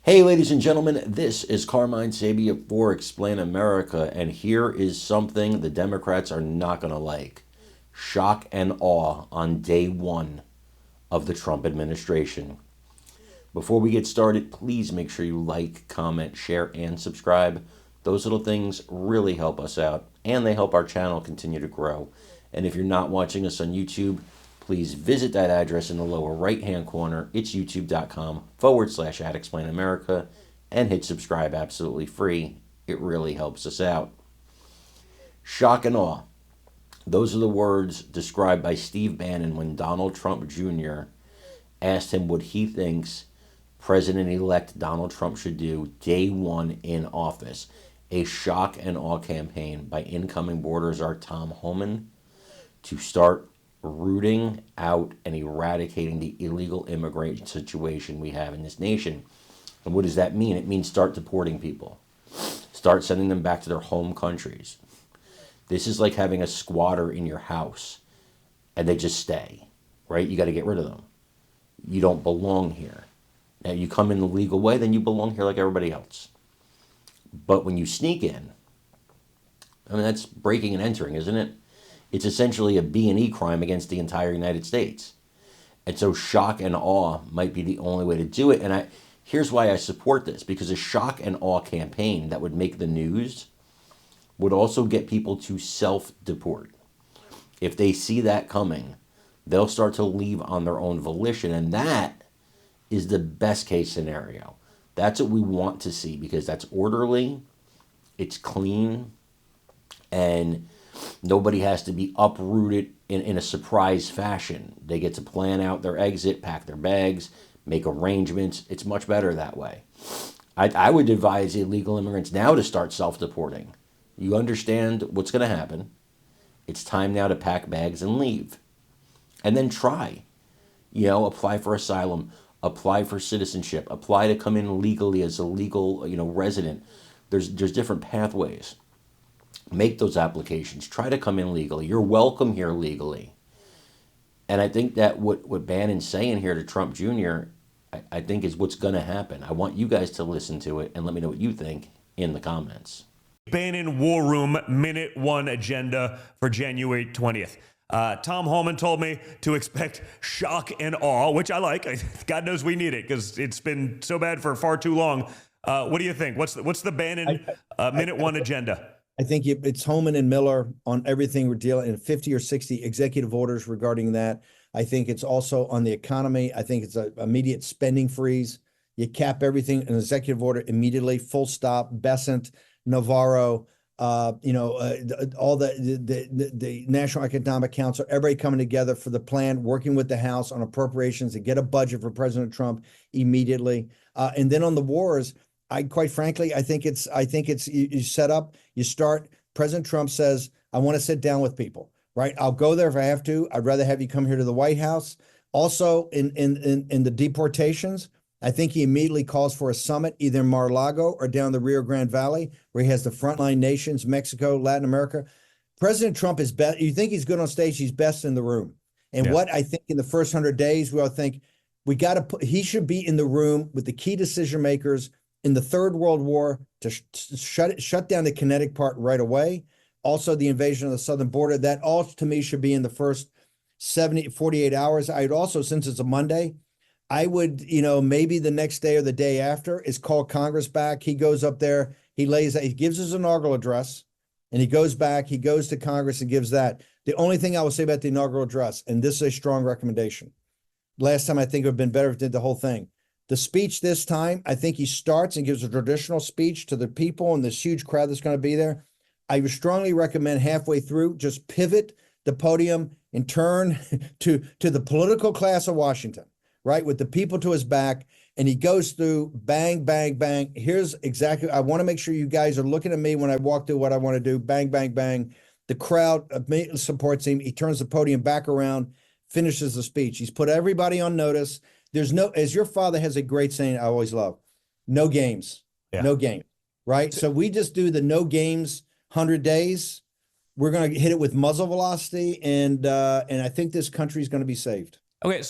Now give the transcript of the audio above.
Hey, ladies and gentlemen, this is Carmine Sabia for Explain America, and here is something the Democrats are not going to like. Shock and awe on day one of the Trump administration. Before we get started, please make sure you like, comment, share, and subscribe. Those little things really help us out, and they help our channel continue to grow. And if you're not watching us on YouTube, please visit that address in the lower right-hand corner. It's youtube.com/@explainamerica and hit subscribe absolutely free. It really helps us out. Shock and awe. Those are the words described by Steve Bannon when Donald Trump Jr. asked him what he thinks President-elect Donald Trump should do day one in office. A shock and awe campaign by incoming border czar Tom Homan to start rooting out and eradicating the illegal immigration situation we have in this nation. And what does that mean? It means start deporting people. Start sending them back to their home countries. This is like having a squatter in your house and they just stay, right? You got to get rid of them. You don't belong here. Now, you come in the legal way, then you belong here like everybody else. But when you sneak in, I mean, that's breaking and entering, isn't it? It's essentially a B&E crime against the entire United States. And so shock and awe might be the only way to do it. And here's why I support this, because a shock and awe campaign that would make the news would also get people to self-deport. If they see that coming, they'll start to leave on their own volition. And that is the best case scenario. That's what we want to see, because that's orderly, it's clean, and nobody has to be uprooted in a surprise fashion. They get to plan out their exit, pack their bags, make arrangements. It's much better that way. I would advise illegal immigrants now to start self-deporting. You understand what's going to happen. It's time now to pack bags and leave. And then try. Apply for asylum, apply for citizenship, apply to come in legally as a legal, resident. There's different pathways. Make those applications. Try to come in legally. You're welcome here legally. And I think that what Bannon's saying here to Trump Jr., I think is what's going to happen. I want you guys to listen to it and let me know what you think in the comments. Bannon War Room Minute One agenda for January 20th. Tom Homan told me to expect shock and awe, which I like. God knows we need it because it's been so bad for far too long. What do you think? What's the Bannon Minute One agenda? I think it's Homan and Miller on everything we're dealing in 50 or 60 executive orders regarding that. I think it's also on the economy. I think it's an immediate spending freeze. You cap everything in executive order immediately, full stop. Bessent, Navarro, all the National Economic Council, everybody coming together for the plan, working with the House on appropriations to get a budget for President Trump immediately. And then on the wars, quite frankly, I think it's you set up, you start. President Trump says, I want to sit down with people, right? I'll go there if I have to. I'd rather have you come here to the White House. Also in the deportations, I think he immediately calls for a summit either in Mar-a-Lago or down the Rio Grande Valley, where he has the frontline nations, Mexico, Latin America. President Trump is best. You think he's good on stage, he's best in the room. And what I think in the first 100 days, we all think he should be in the room with the key decision makers in the Third World War to shut down the kinetic part right away. Also, the invasion of the southern border, that all to me should be in the first 48 hours. I'd also, since it's a Monday, I would, maybe the next day or the day after is call Congress back. He goes up there, he gives his inaugural address, and he goes back, he goes to Congress and gives that. The only thing I will say about the inaugural address, and this is a strong recommendation. Last time I think it would have been better if he did the whole thing. The speech this time, I think he starts and gives a traditional speech to the people and this huge crowd that's going to be there. I would strongly recommend halfway through, just pivot the podium and turn to the political class of Washington, right? With the people to his back. And he goes through bang, bang, bang. Here's exactly, I want to make sure you guys are looking at me when I walk through what I want to do. Bang, bang, bang. The crowd immediately supports him. He turns the podium back around, finishes the speech. He's put everybody on notice. There's no, as your father has a great saying I always love, no games, no game, right? So we just do the no games 100 days. We're going to hit it with muzzle velocity, and I think this country is going to be saved. Okay.